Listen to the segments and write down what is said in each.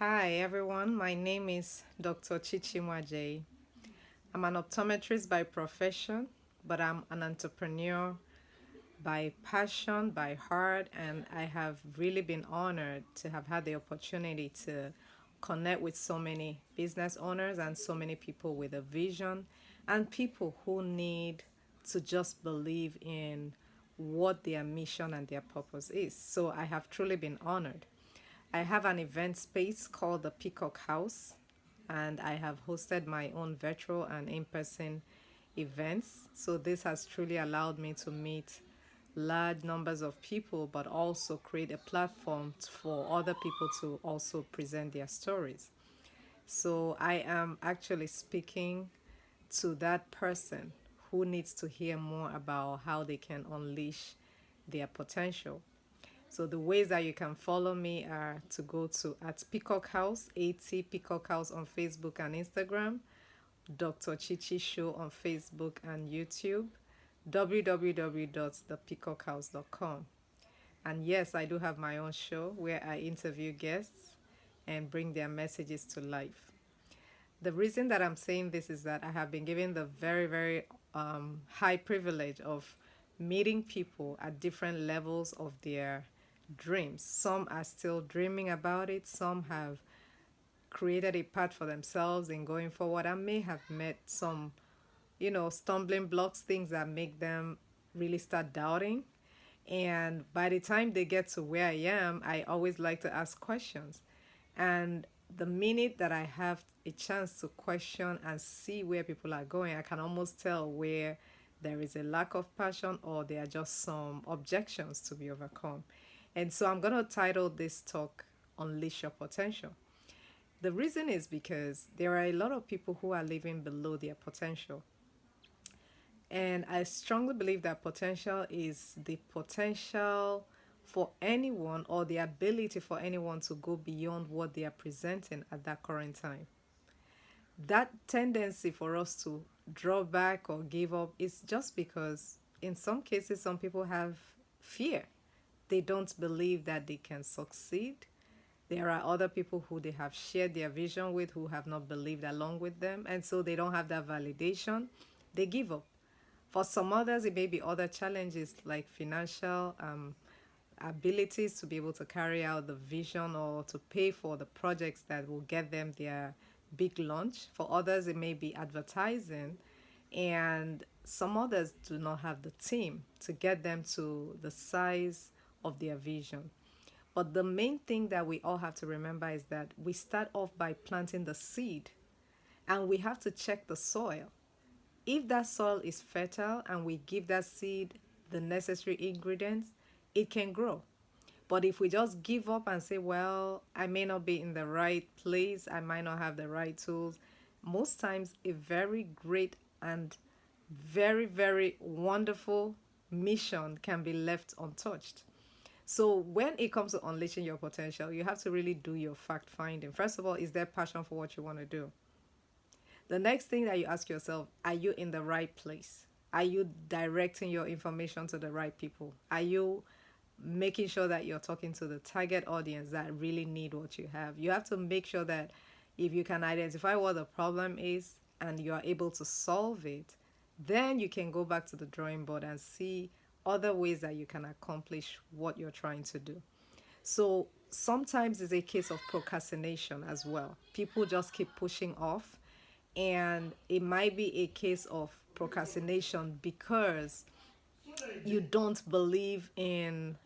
Hi everyone, my name is Dr. Chichi Nwaje. I'm an optometrist by profession, but I'm an entrepreneur by passion, by heart, and I have really been honored to have had the opportunity to connect with so many business owners and so many people with a vision and people who need to just believe in what their mission and their purpose is. So I have truly been honored. I have an event space called the Peacock House, and I have hosted my own virtual and in person events. So, this has truly allowed me to meet large numbers of people, but also create a platform for other people to also present their stories. So, I am actually speaking to that person who needs to hear more about how they can unleash their potential. So the ways that you can follow me are to go to at Peacock House, AT Peacock House on Facebook and Instagram, Dr. Chichi Show on Facebook and YouTube, www.thepeacockhouse.com. And yes, I do have my own show where I interview guests and bring their messages to life. The reason that I'm saying this is that I have been given the very high privilege of meeting people at different levels of their dreams. Some are still dreaming about it, some have created a path for themselves in going forward. I may have met some, stumbling blocks, things that make them really start doubting. And by the time they get to where I am, I always like to ask questions. And the minute that I have a chance to question and see where people are going, I can almost tell where there is a lack of passion or there are just some objections to be overcome. And so I'm going to title this talk Unleash Your Potential. The reason is because there are a lot of people who are living below their potential. And I strongly believe that potential is the potential for anyone or the ability for anyone to go beyond what they are presenting at that current time. That tendency for us to draw back or give up is just because, in some cases, some people have fear. They don't believe that they can succeed. There are other people who they have shared their vision with who have not believed along with them, and so they don't have that validation. They give up. For some others, it may be other challenges like financial abilities to be able to carry out the vision or to pay for the projects that will get them their big launch. For others, it may be advertising, and some others do not have the team to get them to the size of their vision. But the main thing that we all have to remember is that we start off by planting the seed and we have to check the soil. If that soil is fertile and we give that seed the necessary ingredients, it can grow. But if we just give up and say, well, I may not be in the right place, I might not have the right tools, most times a very great and very wonderful mission can be left untouched. So when it comes to unleashing your potential, you have to really do your fact finding. First of all, is there passion for what you want to do? The next thing that you ask yourself, are you in the right place? Are you directing your information to the right people? Are you making sure that you're talking to the target audience that really need what you have? You have to make sure that if you can identify what the problem is and you are able to solve it, then you can go back to the drawing board and see other ways that you can accomplish what you're trying to do. So sometimes it's a case of procrastination as well. People just keep pushing off, and it might be a case of procrastination because you don't believe in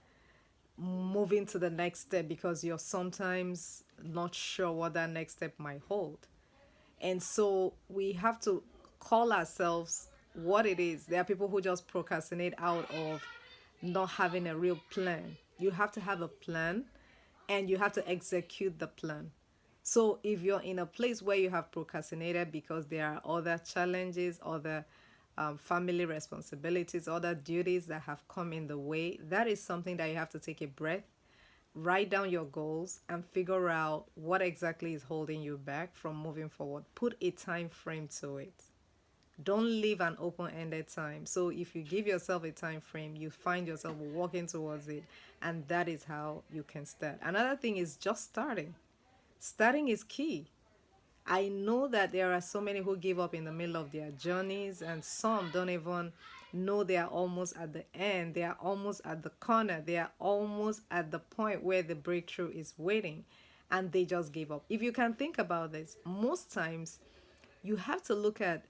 moving to the next step because you're sometimes not sure what that next step might hold. And so we have to call ourselves what it is. There are people who just procrastinate out of not having a real plan. You have to have a plan and you have to execute the plan. So if you're in a place where you have procrastinated because there are other challenges, other family responsibilities, other duties that have come in the way, that is something that you have to take a breath, write down your goals, and figure out what exactly is holding you back from moving forward. Put a time frame to it. Don't leave an open-ended time. So if you give yourself a time frame, you find yourself walking towards it, and that is how you can start. Another thing is just starting. Starting is key. I know that there are so many who give up in the middle of their journeys, and some don't even know they are almost at the end. They are almost at the corner. They are almost at the point where the breakthrough is waiting, and they just give up. If you can think about this, most times you have to look at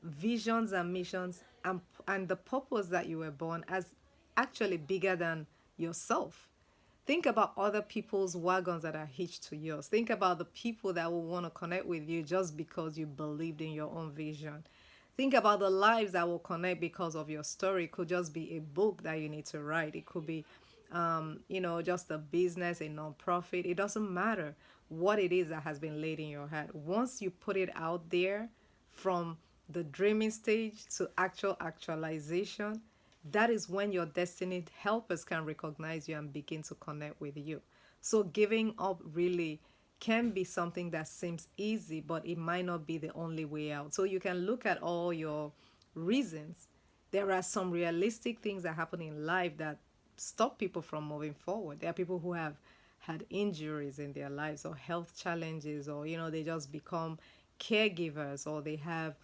visions and missions and the purpose that you were born as actually bigger than yourself. Think about other people's wagons that are hitched to yours. Think about the people that will want to connect with you just because you believed in your own vision. Think about the lives that will connect because of your story. It could just be a book that you need to write. It could be, just a business, a non-profit. It doesn't matter what it is that has been laid in your heart. Once you put it out there, from the dreaming stage to actual actualization, that is when your destiny helpers can recognize you and begin to connect with you. So giving up really can be something that seems easy, but it might not be the only way out. So you can look at all your reasons. There are some realistic things that happen in life that stop people from moving forward. There are people who have had injuries in their lives or health challenges, or they just become caregivers, or they have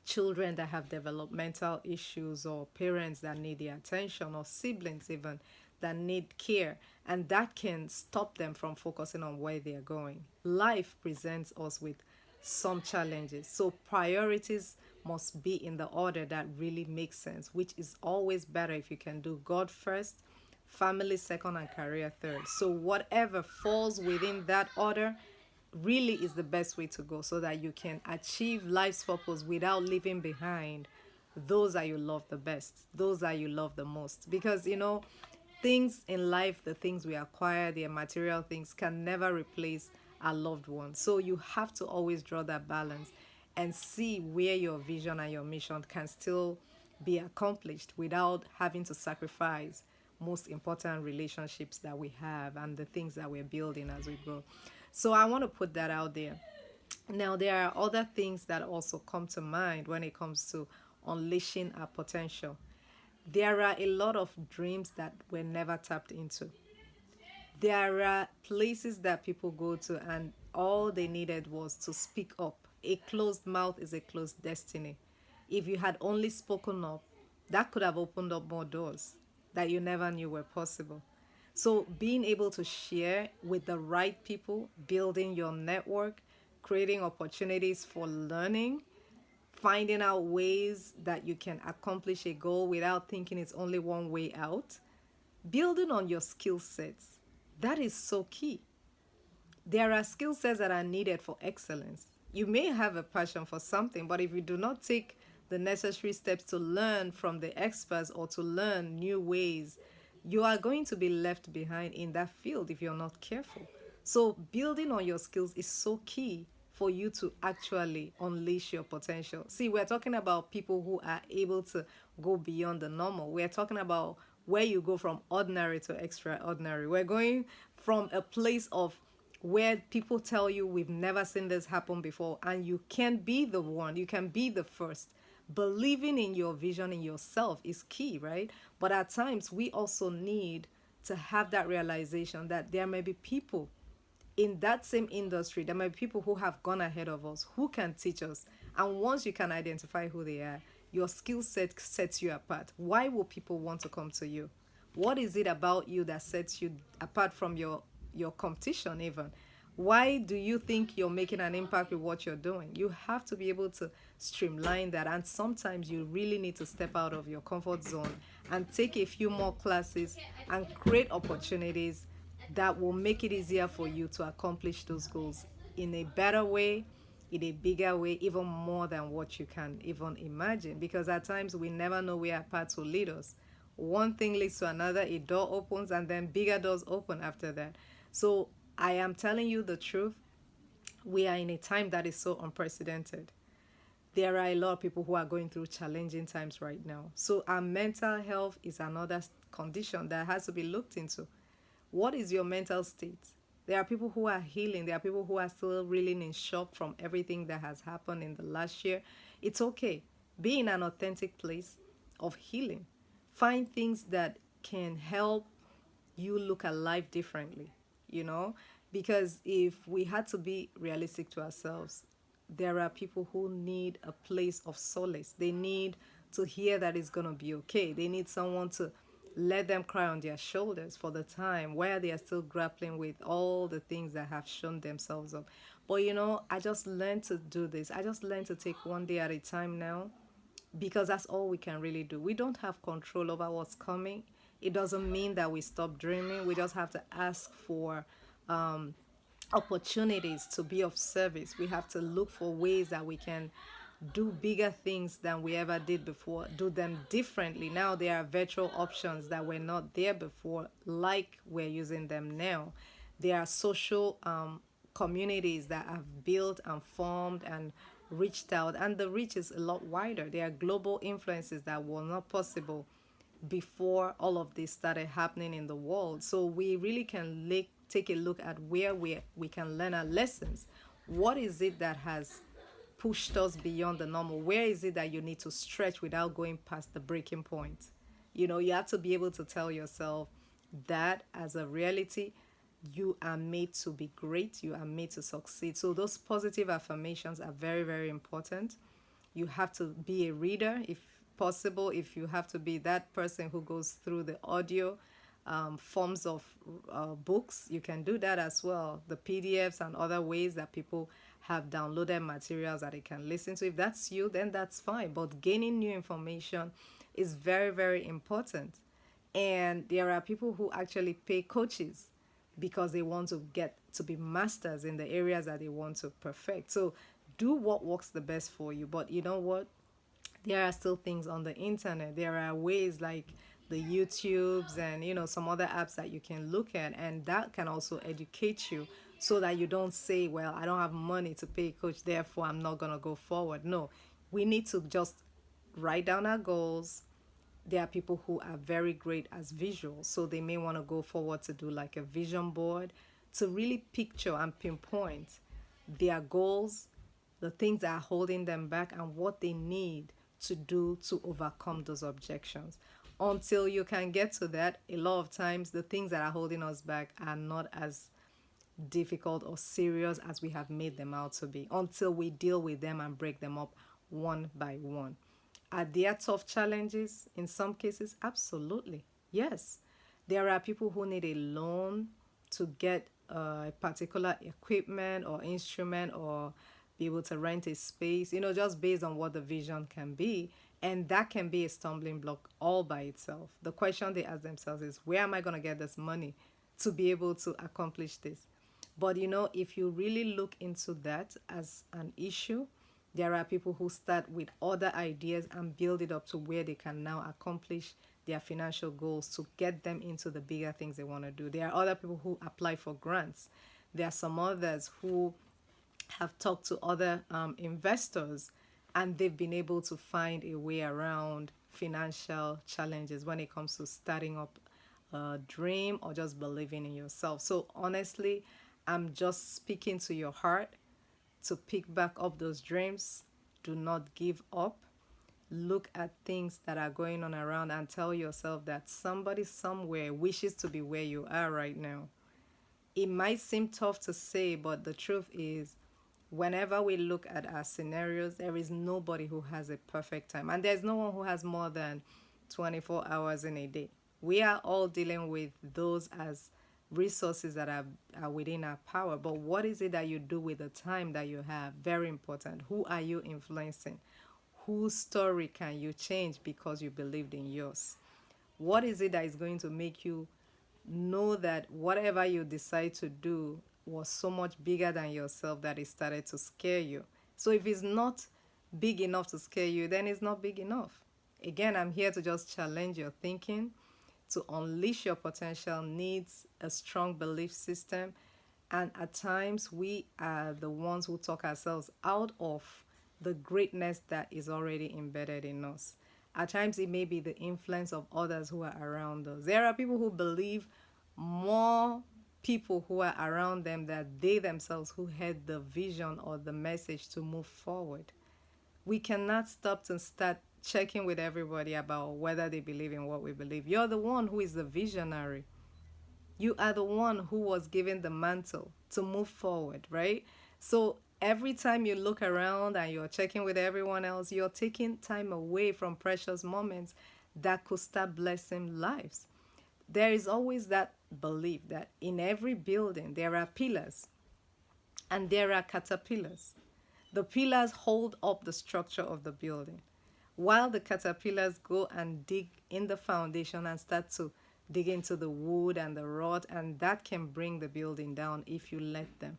children that have developmental issues, or parents that need the attention, or siblings even that need care, and that can stop them from focusing on where they are going. Life presents us with some challenges, so priorities must be in the order that really makes sense, which is always better if you can do God first, family second, and career third. So whatever falls within that order really is the best way to go, so that you can achieve life's purpose without leaving behind those that you love the best, those that you love the most. Because things in life, the things we acquire, the material things, can never replace our loved ones. So you have to always draw that balance and see where your vision and your mission can still be accomplished without having to sacrifice most important relationships that we have and the things that we're building as we grow. So I want to put that out there. Now, there are other things that also come to mind when it comes to unleashing our potential. There are a lot of dreams that were never tapped into. There are places that people go to, and all they needed was to speak up. A closed mouth is a closed destiny. If you had only spoken up, that could have opened up more doors that you never knew were possible. So, being able to share with the right people, building your network, creating opportunities for learning, finding out ways that you can accomplish a goal without thinking it's only one way out, building on your skill sets, that is so key. There are skill sets that are needed for excellence. You may have a passion for something, but if you do not take the necessary steps to learn from the experts or to learn new ways, you are going to be left behind in that field if you're not careful. So, building on your skills is so key for you to actually unleash your potential. See, we're talking about people who are able to go beyond the normal. We're talking about where you go from ordinary to extraordinary. We're going from a place of where people tell you we've never seen this happen before, and you can be the one, you can be the first. Believing in your vision in yourself is key, right? But at times we also need to have that realization that there may be people in that same industry, there might be people who have gone ahead of us who can teach us. And once you can identify who they are, your skill set sets you apart. Why will people want to come to you? What is it about you that sets you apart from your competition even? Why do you think you're making an impact with what you're doing? You have to be able to streamline that, and sometimes you really need to step out of your comfort zone and take a few more classes and create opportunities that will make it easier for you to accomplish those goals in a better way, in a bigger way, even more than what you can even imagine. Because at times we never know where our paths will lead us. One thing leads to another, a door opens, and then bigger doors open after that. So I am telling you the truth. We are in a time that is so unprecedented. There are a lot of people who are going through challenging times right now. So our mental health is another condition that has to be looked into. What is your mental state? There are people who are healing. There are people who are still reeling in shock from everything that has happened in the last year. It's okay. Be in an authentic place of healing. Find things that can help you look at life differently. you know, because if we had to be realistic to ourselves, there are people who need a place of solace. They need to hear that it's going to be okay. They need someone to let them cry on their shoulders for the time where they are still grappling with all the things that have shown themselves up. But I just learned to do this. I just learned to take one day at a time now, because that's all we can really do. We don't have control over what's coming. It doesn't mean that we stop dreaming. We just have to ask for opportunities to be of service. We have to look for ways that we can do bigger things than we ever did before, do them differently. Now there are virtual options that were not there before, like we're using them now. There are social communities that have built and formed and reached out, and the reach is a lot wider. There are global influences that were not possible before all of this started happening in the world. So we really can take a look at where we can learn our lessons. What is it that has pushed us beyond the normal? Where is it that you need to stretch without going past the breaking point? You have to be able to tell yourself that as a reality, you are made to be great, you are made to succeed. So those positive affirmations are very, very important. You have to be a reader if possible. If you have to be that person who goes through the audio forms of books, you can do that as well. The PDFs and other ways that people have downloaded materials that they can listen to. If that's you, then that's fine. But gaining new information is very, very important. And there are people who actually pay coaches because they want to get to be masters in the areas that they want to perfect. So do what works the best for you. But you know what? There are still things on the internet. There are ways like the YouTubes and some other apps that you can look at, and that can also educate you, so that you don't say, well, I don't have money to pay a coach, therefore I'm not going to go forward. No, we need to just write down our goals. There are people who are very great as visuals, so they may want to go forward to do like a vision board to really picture and pinpoint their goals, the things that are holding them back, and what they need to do to overcome those objections. Until you can get to that, a lot of times the things that are holding us back are not as difficult or serious as we have made them out to be, until we deal with them and break them up one by one. Are there tough challenges in some cases? Absolutely. Yes. There are people who need a loan to get a particular equipment or instrument, or be able to rent a space, just based on what the vision can be. And that can be a stumbling block all by itself. The question they ask themselves is, where am I going to get this money to be able to accomplish this? But if you really look into that as an issue, there are people who start with other ideas and build it up to where they can now accomplish their financial goals to get them into the bigger things they want to do. There are other people who apply for grants. There are some others who have talked to other investors, and they've been able to find a way around financial challenges when it comes to starting up a dream or just believing in yourself. So honestly, I'm just speaking to your heart to pick back up those dreams. Do not give up. Look at things that are going on around and tell yourself that somebody somewhere wishes to be where you are right now. It might seem tough to say, but the truth is, whenever we look at our scenarios, there is nobody who has a perfect time. And there's no one who has more than 24 hours in a day. We are all dealing with those as resources that are within our power. But what is it that you do with the time that you have? Very important. Who are you influencing? Whose story can you change because you believed in yours? What is it that is going to make you know that whatever you decide to do was so much bigger than yourself that it started to scare you? So if it's not big enough to scare you, then it's not big enough. Again, I'm here to just challenge your thinking. To unleash your potential needs a strong belief system. And at times, we are the ones who talk ourselves out of the greatness that is already embedded in us. At times, it may be the influence of others who are around us. There are people who believe more people who are around them that they themselves who had the vision or the message to move forward. We cannot stop to start checking with everybody about whether they believe in what we believe. You're the one who is the visionary. You are the one who was given the mantle to move forward, right? So every time you look around and you're checking with everyone else, you're taking time away from precious moments that could start blessing lives. There is always that belief that in every building there are pillars and there are caterpillars. The pillars hold up the structure of the building, while the caterpillars go and dig in the foundation and start to dig into the wood and the rod, and that can bring the building down if you let them.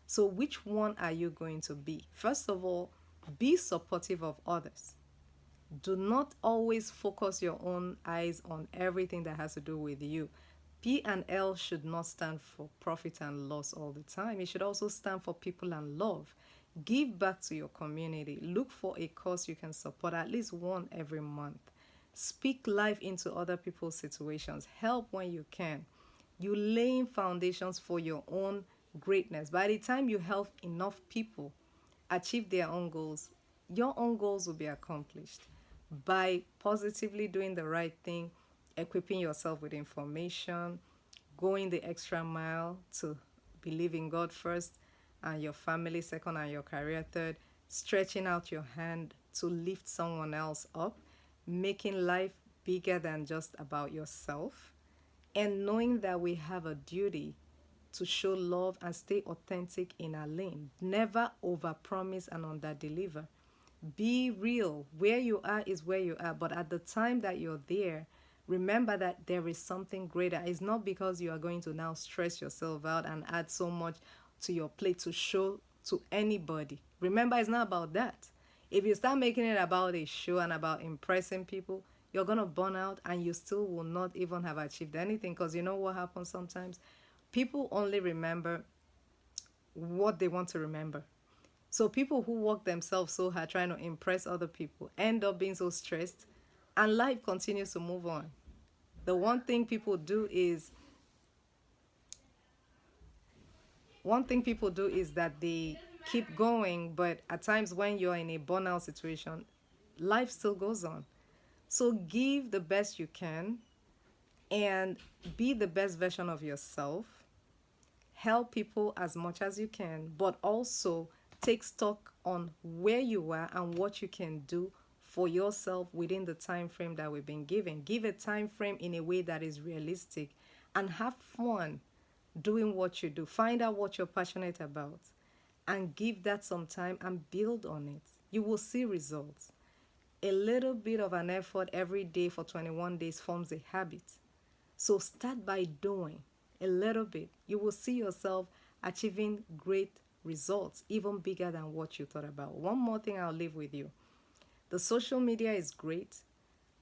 So, which one are you going to be? First of all, be supportive of others. Do not always focus your own eyes on everything that has to do with you. P and L should not stand for profit and loss all the time. It should also stand for people and love. Give back to your community. Look for a cause you can support, at least one every month. Speak life into other people's situations. Help when you can. You laying foundations for your own greatness. By the time you help enough people achieve their own goals, your own goals will be accomplished by positively doing the right thing, equipping yourself with information, going the extra mile to believe in God first, and your family second, and your career third, stretching out your hand to lift someone else up, making life bigger than just about yourself, and knowing that we have a duty to show love and stay authentic in our lane. Never overpromise and underdeliver. Be real. Where you are is where you are, but at the time that you're there, remember that there is something greater. It's not because you are going to now stress yourself out and add so much to your plate to show to anybody. Remember, it's not about that. If you start making it about a show and about impressing people, you're going to burn out and you still will not even have achieved anything, because you know what happens sometimes? People only remember what they want to remember. So people who work themselves so hard trying to impress other people end up being so stressed, and life continues to move on. The one thing people do is that they keep going, but at times when you're in a burnout situation, life still goes on. So give the best you can and be the best version of yourself. Help people as much as you can, but also take stock on where you are and what you can do for yourself within the time frame that we've been given. Give a time frame in a way that is realistic and have fun doing what you do. Find out what you're passionate about and give that some time and build on it. You will see results. A little bit of an effort every day for 21 days forms a habit. So start by doing a little bit. You will see yourself achieving great results, even bigger than what you thought about. One more thing I'll leave with you. The social media is great,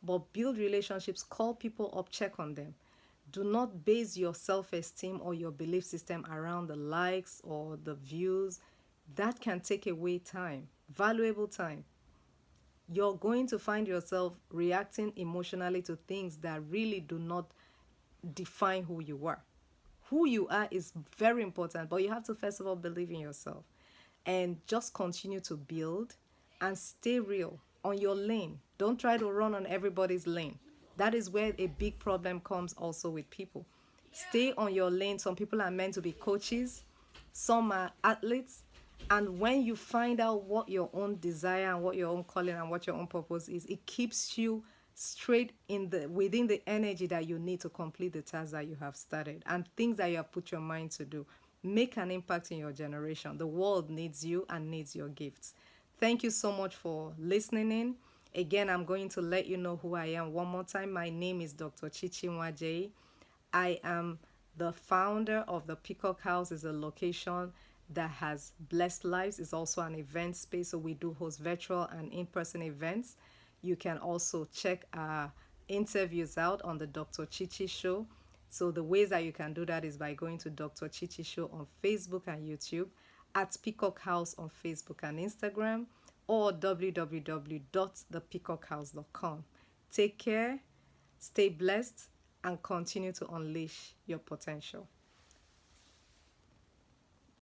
but build relationships, call people up, check on them. Do not base your self esteem or your belief system around the likes or the views. That can take away time, valuable time. You're going to find yourself reacting emotionally to things that really do not define who you are. Who you are is very important, but you have to first of all believe in yourself and just continue to build and stay real on your lane. Don't try to run on everybody's lane. That is where a big problem comes also with people. Stay on your lane. Some people are meant to be coaches, some are athletes. And when you find out what your own desire and what your own calling and what your own purpose is, it keeps you straight in the within the energy that you need to complete the tasks that you have started and things that you have put your mind to do. Make an impact in your generation. The world needs you and needs your gifts. Thank you so much for listening in. Again, I'm going to let you know who I am one more time. My name is Dr. Chichi Nwaje. I am the founder of the Peacock House. Is a location that has blessed lives. It's also an event space, so we do host virtual and in-person events. You can also check our interviews out on the Dr. Chichi Show. So the ways that you can do that is by going to Dr. Chichi Show on Facebook and YouTube, at Peacock House on Facebook and Instagram, or www.thepeacockhouse.com. Take care, stay blessed, and continue to unleash your potential.